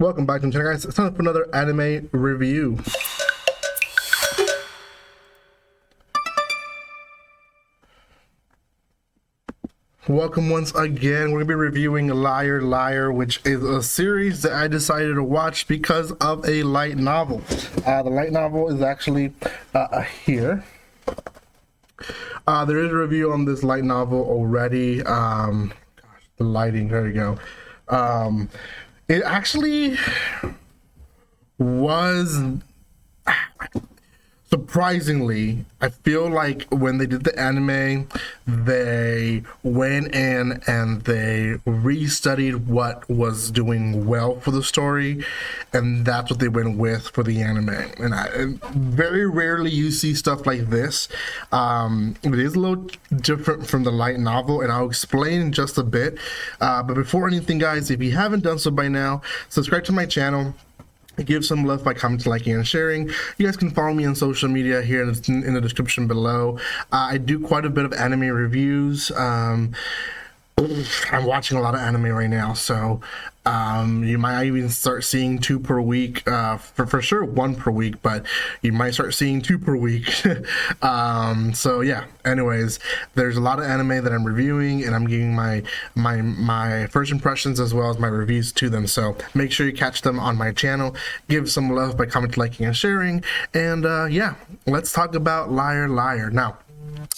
Welcome back to the channel, guys. It's time for another anime review. Welcome once again. We're going to be reviewing Liar Liar, which is a series that I decided to watch because of a light novel. The light novel is actually here. There is a review on this light novel already. Gosh, the lighting, there you go. It actually was surprisingly, I feel like when they did the anime, they went in and they restudied what was doing well for the story, and that's what they went with for the anime. And very rarely you see stuff like this. It is a little different from the light novel, and I'll explain in just a bit. But before anything, guys, if you haven't done so by now, subscribe to my channel. Give some love by commenting, liking, and sharing. You guys can follow me on social media here in the description below. I do quite a bit of anime reviews. I'm watching a lot of anime right now, so you might even start seeing 2 per week. For sure 1 per week, but you might start seeing 2 per week. So yeah, anyways, there's a lot of anime that I'm reviewing, and I'm giving my first impressions as well as my reviews to them. So make sure you catch them on my channel. Give some love by commenting, liking, and sharing. And yeah, let's talk about Liar Liar. Now,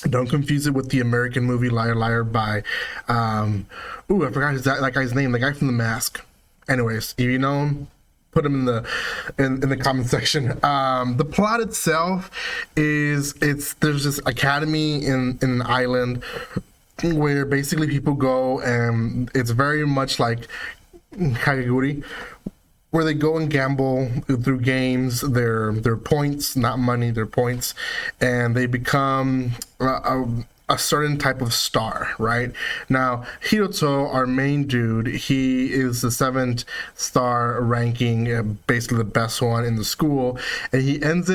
don't confuse it with the American movie Liar Liar by I forgot that guy's name, the guy from The Mask. Anyways, if you know him, put him in the comment section. The plot itself is there's this academy in an island where basically people go, and it's very much like Kageguri, where they go and gamble through games. Their points, not money, their points, and they become a certain type of star, right? Now, Hiroto, our main dude, he is the 7th star ranking, basically the best one in the school, and he ends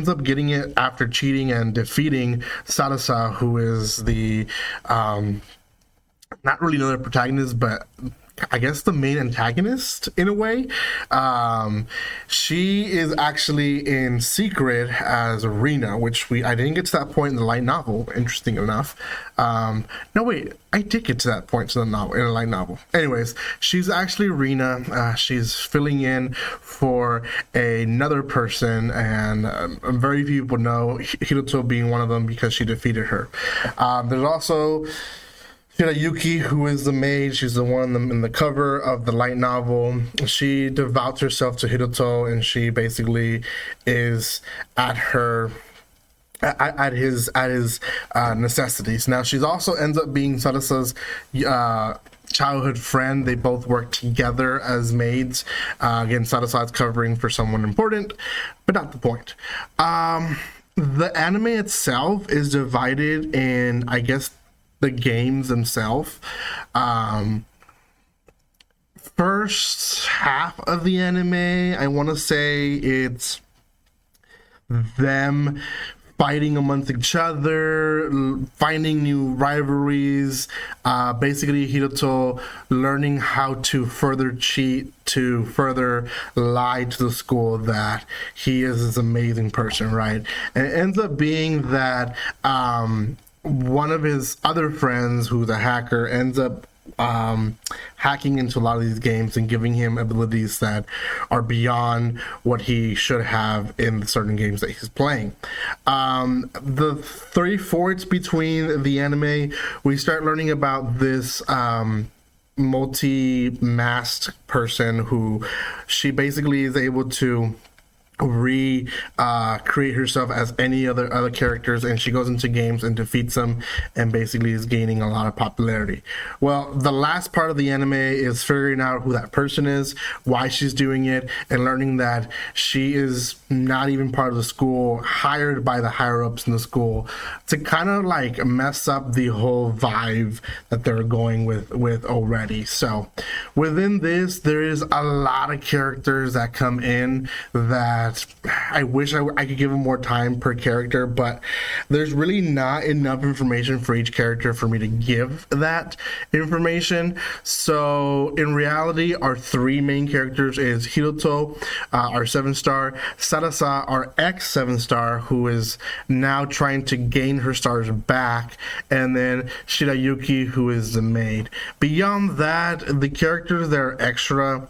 up getting it after cheating and defeating Sarasa, who is the not really another protagonist, but I guess the main antagonist in a way. She is actually in secret as Rina, which I didn't get to that point in the light novel, interesting enough. No, wait, I did get to that point in the light novel. Anyways, she's actually Rina. She's filling in for another person, and very few people know, Hiroto being one of them, because she defeated her. There's also Shirayuki, who is the maid. She's the one in the cover of the light novel. She devotes herself to Hiroto, and she basically is at his necessities. Now, she also ends up being Sarasa's childhood friend. They both work together as maids. Again, Sarasa is covering for someone important, but not the point. The anime itself is divided in, I guess, the games themselves. First half of the anime, I want to say it's them fighting amongst each other, finding new rivalries, basically Hiroto learning how to further cheat, to further lie to the school that he is this amazing person, right? And it ends up being that one of his other friends, who's a hacker, ends up hacking into a lot of these games and giving him abilities that are beyond what he should have in certain games that he's playing. The 3/4 between the anime, we start learning about this multi-masked person who she basically is able to create herself as any other characters, and she goes into games and defeats them, and basically is gaining a lot of popularity. Well, the last part of the anime is figuring out who that person is, why she's doing it, and learning that she is not even part of the school, hired by the higher ups in the school to kind of like mess up the whole vibe that they're going with already. So within this, there is a lot of characters that come in that that I wish I could give him more time per character, but there's really not enough information for each character for me to give that information. So in reality, our three main characters is Hiroto, our 7-star, Sarasa, our ex 7-star, who is now trying to gain her stars back, and then Shirayuki, who is the maid. Beyond that, the characters that are extra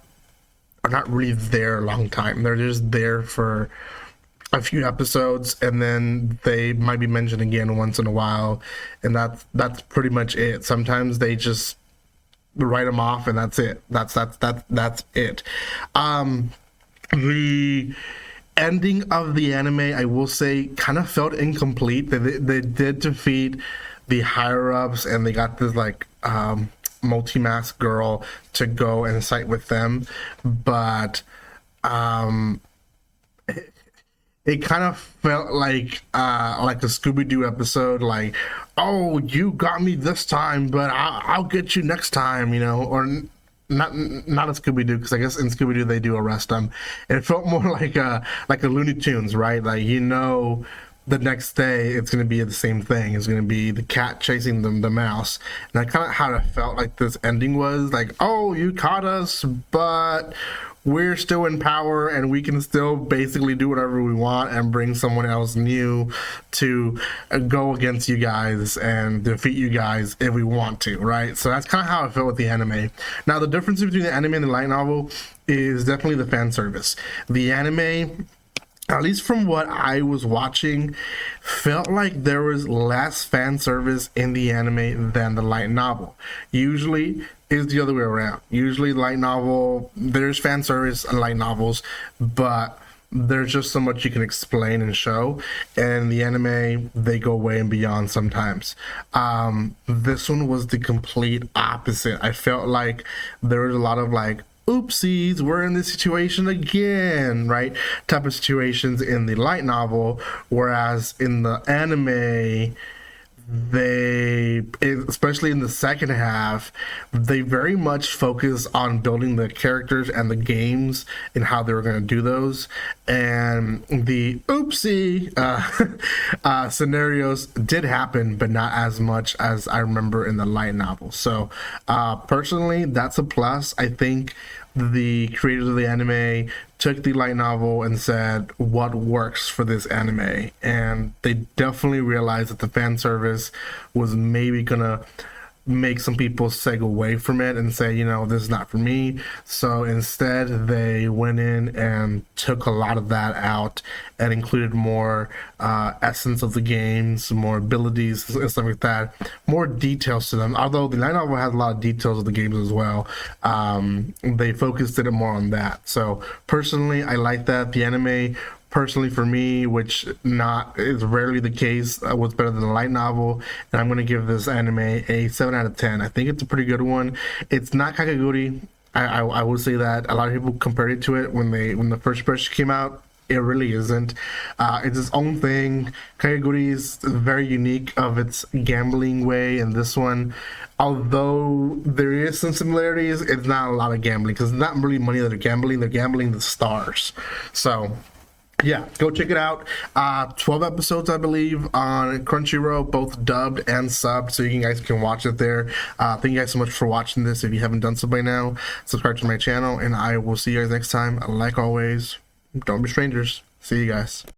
are not really there a long time. They're just there for a few episodes, and then they might be mentioned again once in a while, and that's pretty much it. Sometimes they just write them off, and that's it. That's it. The ending of the anime, I will say, kind of felt incomplete. They did defeat the higher ups, and they got this like multi-masked girl to go and fight with them, but it kind of felt like a Scooby-Doo episode, like, oh, you got me this time, but I'll get you next time, you know, or not a Scooby-Doo, because I guess in Scooby-Doo they do arrest them. It felt more like a Looney Tunes, right? Like, you know, the next day it's going to be the same thing. It's going to be the cat chasing the mouse. And that kind of how it felt like this ending was. Like, oh, you caught us, but we're still in power and we can still basically do whatever we want and bring someone else new to go against you guys and defeat you guys if we want to, right? So that's kind of how I felt with the anime. Now, the difference between the anime and the light novel is definitely the fan service. The anime, at least from what I was watching, felt like there was less fan service in the anime than the light novel. Usually is the other way around. Usually light novel, there's fan service in light novels, but there's just so much you can explain and show. And the anime, they go way and beyond sometimes. This one was the complete opposite. I felt like there was a lot of like, oopsies, we're in this situation again, right? Type of situations in the light novel, whereas in the anime, they, especially in the second half, they very much focus on building the characters and the games and how they were going to do those. And the oopsie scenarios did happen, but not as much as I remember in the light novel. So personally, that's a plus. I think the creators of the anime took the light novel and said what works for this anime, and they definitely realized that the fan service was maybe gonna make some people seg away from it and say, you know, this is not for me. So instead they went in and took a lot of that out and included more essence of the games, more abilities and stuff like that, more details to them. Although the light novel has a lot of details of the games as well, they focused it more on that. So personally, I like that. The anime, personally for me, which not is rarely the case, was better than the light novel, and I'm going to give this anime a 7 out of 10. I think it's a pretty good one. It's not Kakegurui. I will say that. A lot of people compared it to it when the first version came out. It really isn't. It's its own thing. Kakegurui is very unique of its gambling way, and this one, although there is some similarities, it's not a lot of gambling, because it's not really money that they're gambling the stars. So yeah, go check it out. 12 episodes, I believe, on Crunchyroll, both dubbed and subbed, so you guys can watch it there. Thank you guys so much for watching this. If you haven't done so by now, subscribe to my channel, and I will see you guys next time. Like always, don't be strangers. See you guys.